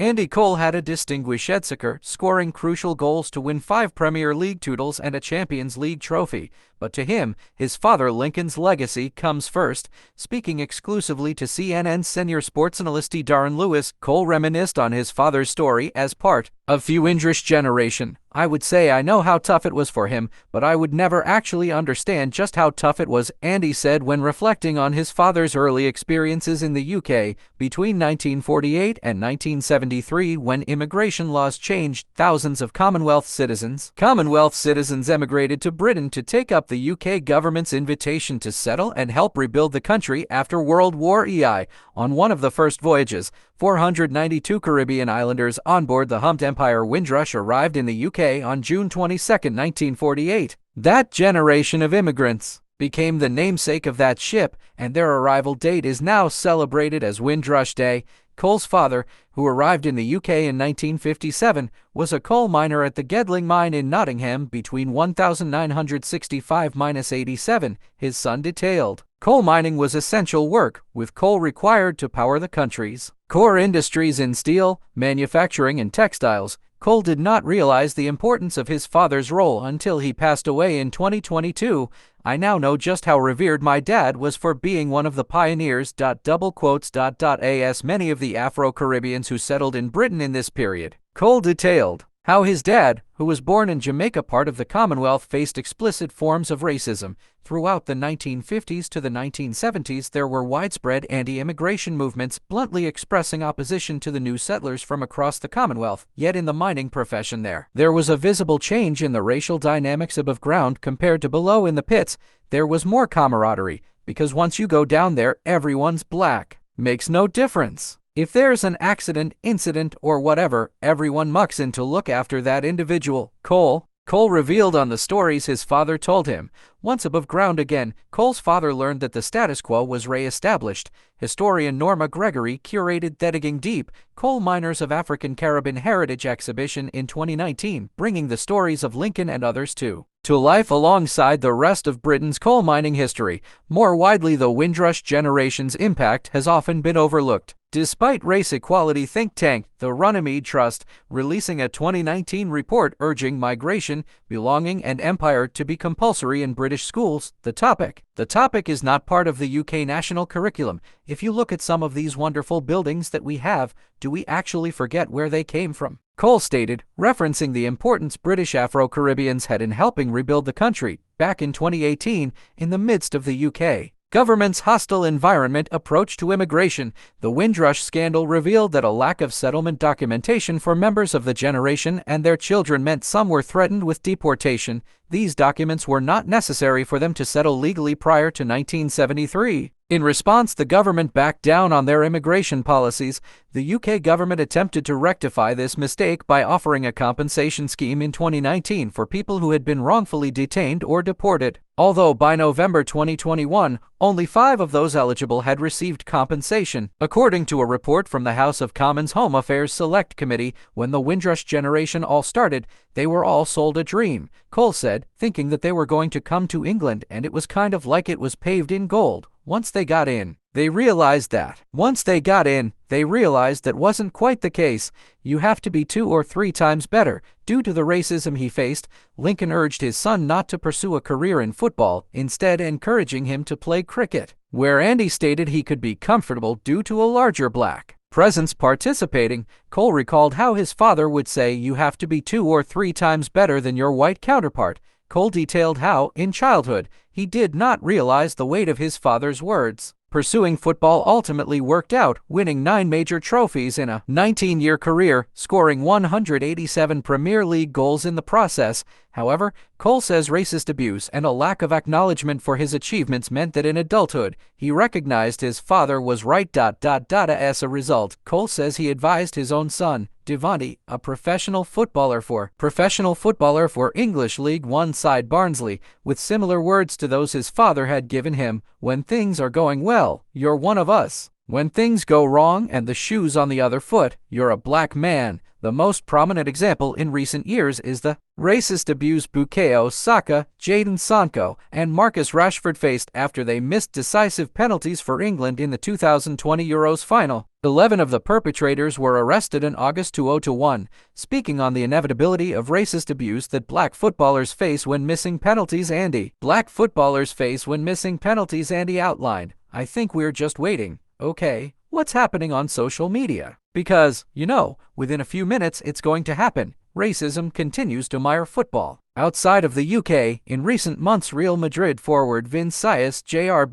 Andy Cole had a distinguished Exeter, scoring crucial goals to win 5 Premier League titles and a Champions League trophy. But to him, his father Lincoln's legacy comes first. Speaking exclusively to CNN's senior sports analyst Darren Lewis, Cole reminisced on his father's story as part of the English generation. "I would say I know how tough it was for him, but I would never actually understand just how tough it was," Andy said when reflecting on his father's early experiences in the UK between 1948 and 1973, when immigration laws changed. Thousands of Commonwealth citizens emigrated to Britain to take up the UK government's invitation to settle and help rebuild the country after World War II. On one of the first voyages, 492 Caribbean islanders on board the humped Empire Windrush arrived in the UK on June 22, 1948. That generation of immigrants became the namesake of that ship, and their arrival date is now celebrated as Windrush Day. Cole's father, who arrived in the UK in 1957, was a coal miner at the Gedling mine in Nottingham between 1965–87, his son detailed. Coal mining was essential work, with coal required to power the country's core industries in steel, manufacturing, and textiles. Cole did not realize the importance of his father's role until he passed away in 2022. "I now know just how revered my dad was for being one of the pioneers." As many of the Afro-Caribbeans who settled in Britain in this period. Cole detailed how his dad, who was born in Jamaica, part of the Commonwealth, faced explicit forms of racism. Throughout the 1950s to the 1970s, there were widespread anti-immigration movements, bluntly expressing opposition to the new settlers from across the Commonwealth. Yet in the mining profession there was a visible change in the racial dynamics above ground compared to below in the pits. There was more camaraderie, because once you go down there, everyone's black. Makes no difference. If there's an accident, incident, or whatever, everyone mucks in to look after that individual. Cole revealed on the stories his father told him. Once above ground again, Cole's father learned that the status quo was re-established. Historian Norma Gregory curated the Digging Deep, Coal Miners of African Caribbean Heritage exhibition in 2019, bringing the stories of Lincoln and others to life alongside the rest of Britain's coal mining history. More widely, the Windrush generation's impact has often been overlooked. Despite race equality think tank, the Runnymede Trust, releasing a 2019 report urging migration, belonging, and empire to be compulsory in British schools, the topic is not part of the UK national curriculum. If you look at some of these wonderful buildings that we have, do we actually forget where they came from? Cole stated, referencing the importance British Afro-Caribbeans had in helping rebuild the country back in 2018 in the midst of the UK government's hostile environment approach to immigration. The Windrush scandal revealed that a lack of settlement documentation for members of the generation and their children meant some were threatened with deportation. These documents were not necessary for them to settle legally prior to 1973. In response, the government backed down on their immigration policies. The UK government attempted to rectify this mistake by offering a compensation scheme in 2019 for people who had been wrongfully detained or deported. Although by November 2021, only 5 of those eligible had received compensation. According to a report from the House of Commons Home Affairs Select Committee, when the Windrush generation all started, they were all sold a dream, Cole said, thinking that they were going to come to England and it was kind of like it was paved in gold. Once they got in, they realized that wasn't quite the case. You have to be 2 or 3 times better. Due to the racism he faced, Lincoln urged his son not to pursue a career in football, instead encouraging him to play cricket, where Andy stated he could be comfortable due to a larger black presence participating. Cole recalled how his father would say, "You have to be 2 or 3 times better than your white counterpart." Cole detailed how, in childhood, he did not realize the weight of his father's words. Pursuing football ultimately worked out, winning 9 major trophies in a 19-year career, scoring 187 Premier League goals in the process. However, Cole says racist abuse and a lack of acknowledgement for his achievements meant that in adulthood, he recognized his father was right. As a result, Cole says he advised his own son, Devonte, a professional footballer for English League One side Barnsley, with similar words to those his father had given him: "When things are going well, you're one of us. When things go wrong and the shoe's on the other foot, you're a black man." The most prominent example in recent years is the racist abuse Bukayo Saka, Jadon Sancho, and Marcus Rashford faced after they missed decisive penalties for England in the 2020 Euros final. 11 of the perpetrators were arrested in August 2021, speaking on the inevitability of racist abuse that black footballers face when missing penalties. Black footballers face when missing penalties. Andy outlined, "I think we're just waiting. Okay, what's happening on social media? Because, within a few minutes it's going to happen. Racism continues to mire football." Outside of the UK, in recent months Real Madrid forward Vinicius Jr.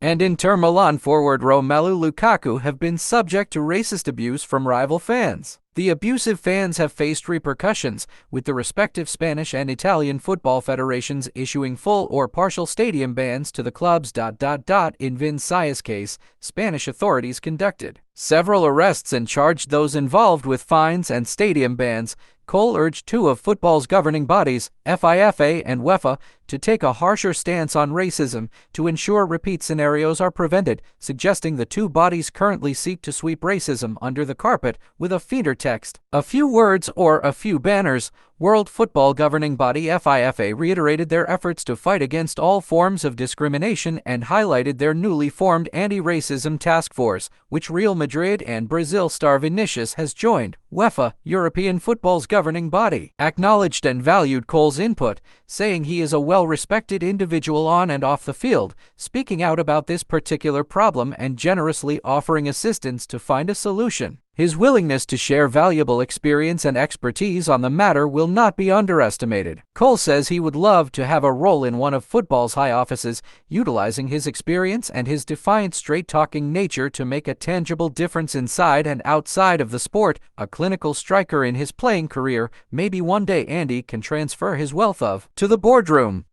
and Inter Milan forward Romelu Lukaku have been subject to racist abuse from rival fans. The abusive fans have faced repercussions, with the respective Spanish and Italian football federations issuing full or partial stadium bans to the clubs. In Vinicius' case, Spanish authorities conducted several arrests and charged those involved with fines and stadium bans. Cole urged two of football's governing bodies, FIFA and UEFA, to take a harsher stance on racism to ensure repeat scenarios are prevented, suggesting the two bodies currently seek to sweep racism under the carpet with a feeder text, a few words, or a few banners. World Football Governing Body FIFA reiterated their efforts to fight against all forms of discrimination and highlighted their newly formed anti-racism task force, which Real Madrid and Brazil star Vinicius has joined. UEFA, European football's governing body, acknowledged and valued Cole's input, saying he is a well-respected individual on and off the field, speaking out about this particular problem and generously offering assistance to find a solution. His willingness to share valuable experience and expertise on the matter will not be underestimated. Cole says he would love to have a role in one of football's high offices, utilizing his experience and his defiant, straight-talking nature to make a tangible difference inside and outside of the sport. A clinical striker in his playing career, maybe one day Andy can transfer his wealth of to the boardroom.